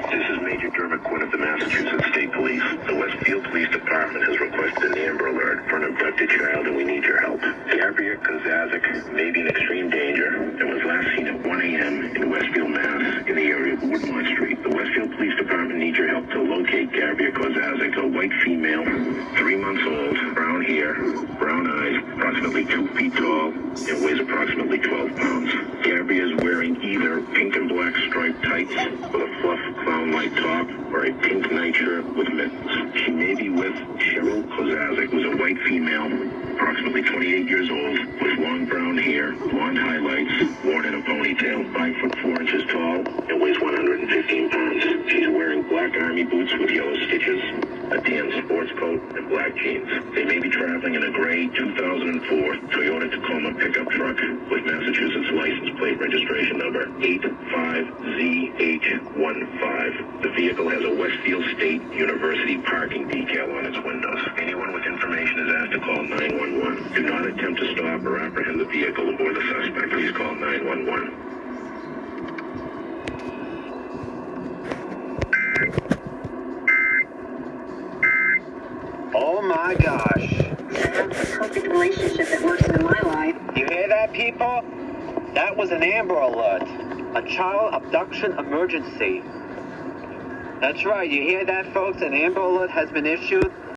This is Major Dermot Quinn of the Massachusetts State Police. The Westfield Police Department has requested an Amber Alert for an abducted child, and we need your help. Gabrielle Kozazik may be in extreme danger and was last seen at 1 a.m. in Westfield, Mass. in the area of Woodmont Street. The Westfield Police Department needs your help to locate Gabrielle Kozazik, a white female, 3 months old, brown hair, brown eyes, approximately 2 feet tall, and weighs approximately 12 pounds. Gabrielle is wearing either pink and black striped tights with a fluff clown-like top or a pink nightshirt with mittens. She may be with Cheryl Kozazik, who's a white female, approximately 28 years old, with long brown hair, blonde highlights, worn in a ponytail, 5 foot 4 inches tall, and weighs 115 pounds. She's wearing black army boots with yellow stitches, a tan sports coat, and black jeans. They may be traveling in a gray 2004 Toyota Tacoma pickup truck with Massachusetts license plate registration number 85ZH15. The vehicle has a Westfield State University parking decal on its windows. Anyone with information is asked to call 911. Do not attempt to stop or apprehend the vehicle or the suspect. Please call 911. Oh my gosh. That's a perfect relationship that works in my life. You hear that, people? That was an Amber Alert. A child abduction emergency. That's right, you hear that, folks? An Amber Alert has been issued.